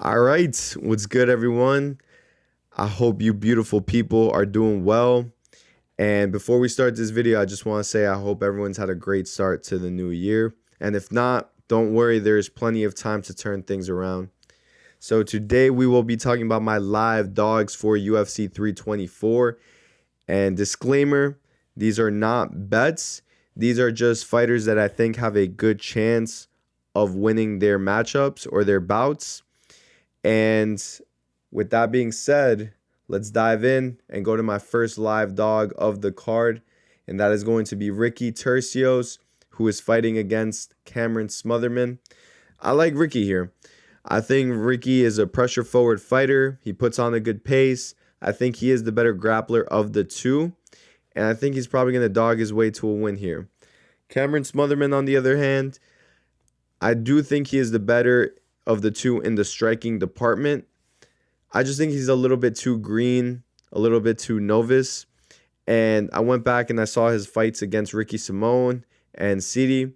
All right, what's good, everyone? I hope you beautiful people are doing well. And before we start this video, I just want to say I hope everyone's had a great start to the new year. And if not, don't worry, there's plenty of time to turn things around. So today we will be talking about my live dogs for UFC 324. And disclaimer, these are not bets. These are just fighters that I think have a good chance of winning their matchups or their bouts. And with that being said, let's dive in and go to my first live dog of the card. And that is going to be Ricky Turcios, who is fighting against Cameron Smotherman. I like Ricky here. I think Ricky is a pressure forward fighter. He puts on a good pace. I think he is the better grappler of the two. And I think he's probably going to dog his way to a win here. Cameron Smotherman, on the other hand, I do think he is the better of the two in the striking department. I just think he's a little bit too green, a little bit too novice. And I went back and I saw his fights against Ricky Simone and City,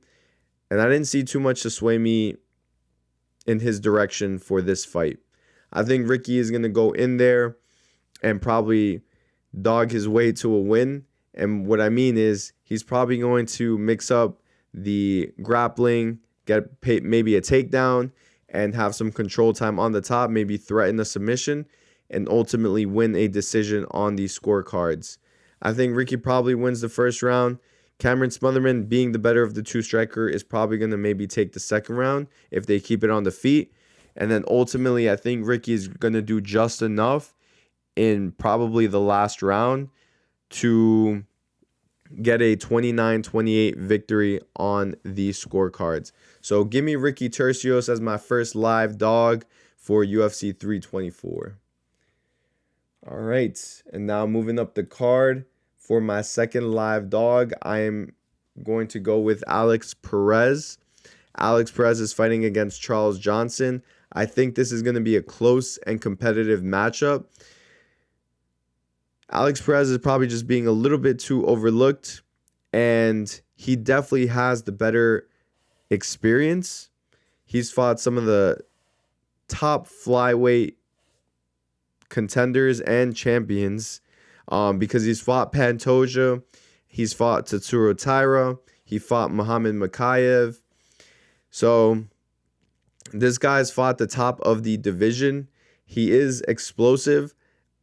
and I didn't see too much to sway me in his direction for this fight. I think Ricky is going to go in there and probably dog his way to a win. And what I mean is he's probably going to mix up the grappling, get maybe a takedown, and have some control time on the top, maybe threaten a submission, and ultimately win a decision on these scorecards. I think Ricky probably wins the first round. Cameron Smotherman, being the better of the two striker, is probably going to maybe take the second round if they keep it on the feet. And then ultimately, I think Ricky is going to do just enough in probably the last round to get a 29-28 victory on these scorecards. So give me Ricky Turcios as my first live dog for UFC 324. All right, and now moving up the card for my second live dog, I am going to go with Alex Perez. Alex Perez is fighting against Charles Johnson. I think this is going to be a close and competitive matchup. Alex Perez is probably just being a little bit too overlooked, and he definitely has the better experience. He's fought some of the top flyweight contenders and champions because he's fought Pantoja, he's fought Tatsuro Taira, he fought Muhammad Makayev. So this guy's fought the top of the division. He is explosive.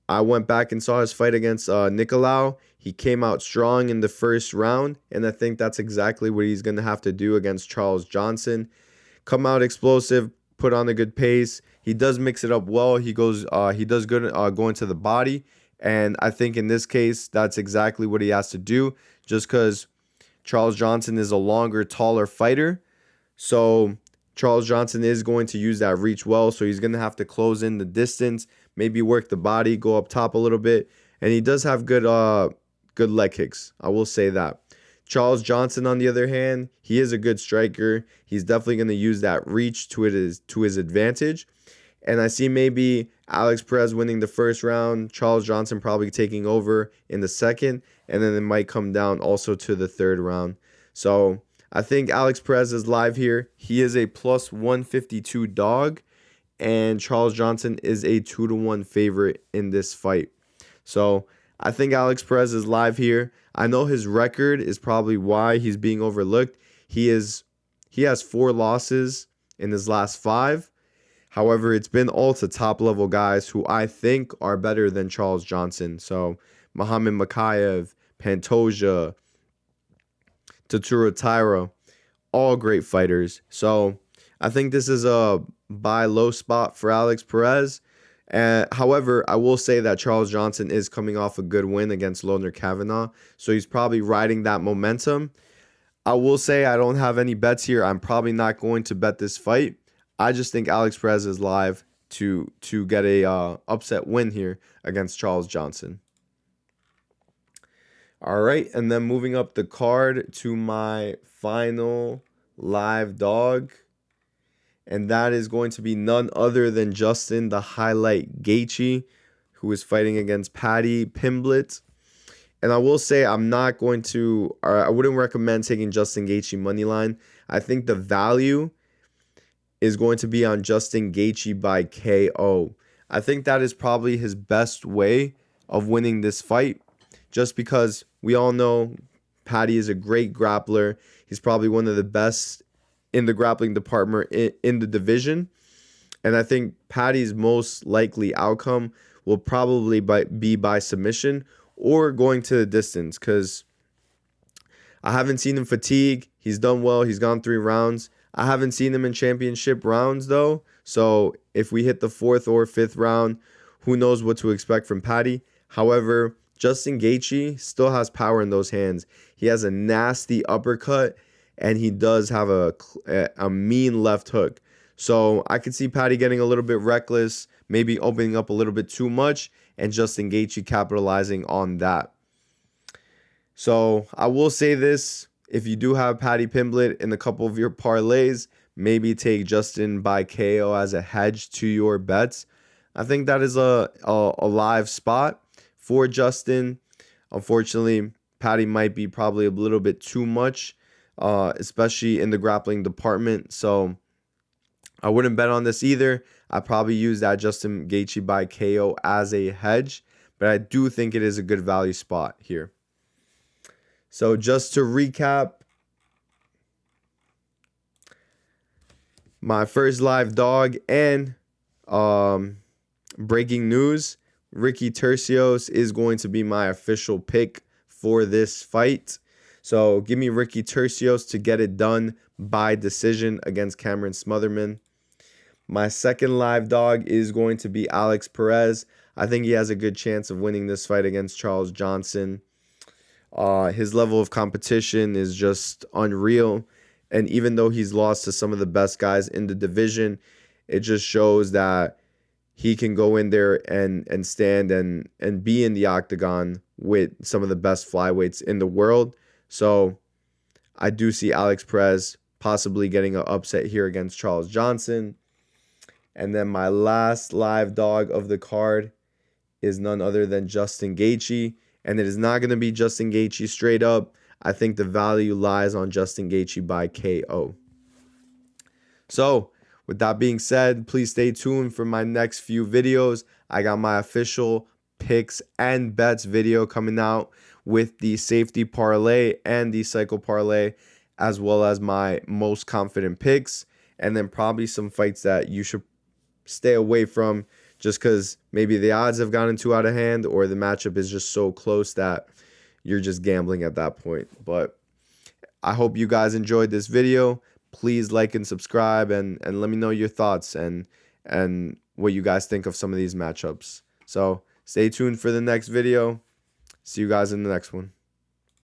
I went back and saw his fight against Nicolau. He came out strong in the first round, and I think that's exactly what he's going to have to do against Charles Johnson. Come out explosive, put on a good pace. He does mix it up well. He does good going to the body, and I think in this case, that's exactly what he has to do, just because Charles Johnson is a longer, taller fighter. So Charles Johnson is going to use that reach well, so he's going to have to close in the distance, maybe work the body, go up top a little bit, and he does have good leg kicks. I will say that. Charles Johnson, on the other hand, he is a good striker. He's definitely going to use that reach to his advantage. And I see maybe Alex Perez winning the first round, Charles Johnson probably taking over in the second, and then it might come down also to the third round. So I think Alex Perez is live here. He is a plus 152 dog, and Charles Johnson is a 2-1 favorite in this fight. So I think Alex Perez is live here. I know his record is probably why he's being overlooked. He has 4 losses in his last 5. However, it's been all to top level guys who I think are better than Charles Johnson. So Muhammad Makayev, Pantoja, Tatsuro Taira, all great fighters. So I think this is a buy low spot for Alex Perez. However, I will say that Charles Johnson is coming off a good win against Loner Kavanagh, so he's probably riding that momentum. I will say I don't have any bets here. I'm probably not going to bet this fight. I just think Alex Perez is live to get a upset win here against Charles Johnson. All right, and then moving up the card to my final live dog, and that is going to be none other than Justin the Highlight Gaethje, who is fighting against Paddy Pimblett. And I will say I wouldn't recommend taking Justin Gaethje money line. I think the value is going to be on Justin Gaethje by KO. I think that is probably his best way of winning this fight, just because we all know Paddy is a great grappler. He's probably one of the best in the grappling department in the division. And I think Paddy's most likely outcome will probably be by submission or going to the distance, because I haven't seen him fatigue. He's done well. He's gone 3 rounds. I haven't seen him in championship rounds, though. So if we hit the 4th or 5th round, who knows what to expect from Paddy. However, Justin Gaethje still has power in those hands. He has a nasty uppercut, and he does have a mean left hook. So I could see Paddy getting a little bit reckless, maybe opening up a little bit too much, and Justin Gaethje capitalizing on that. So I will say this: if you do have Paddy Pimblett in a couple of your parlays, maybe take Justin by KO as a hedge to your bets. I think that is a live spot for Justin. Unfortunately, Paddy might be probably a little bit too much, especially in the grappling department. So I wouldn't bet on this either. I probably use that Justin Gaethje by KO as a hedge, but I do think it is a good value spot here. So just to recap, my first live dog and breaking news, Ricky Turcios is going to be my official pick for this fight. So give me Ricky Turcios to get it done by decision against Cameron Smotherman. My second live dog is going to be Alex Perez. I think he has a good chance of winning this fight against Charles Johnson. His level of competition is just unreal. And even though he's lost to some of the best guys in the division, it just shows that he can go in there and stand and be in the octagon with some of the best flyweights in the world. So I do see Alex Perez possibly getting an upset here against Charles Johnson. And then my last live dog of the card is none other than Justin Gaethje. And it is not going to be Justin Gaethje straight up. I think the value lies on Justin Gaethje by KO. So with that being said, please stay tuned for my next few videos. I got my official picks and bets video coming out with the safety parlay and the cycle parlay, as well as my most confident picks, and then probably some fights that you should stay away from just because maybe the odds have gotten too out of hand or the matchup is just so close that you're just gambling at that point. But I hope you guys enjoyed this video. Please like and subscribe and let me know your thoughts and what you guys think of some of these matchups. So stay tuned for the next video. See you guys in the next one.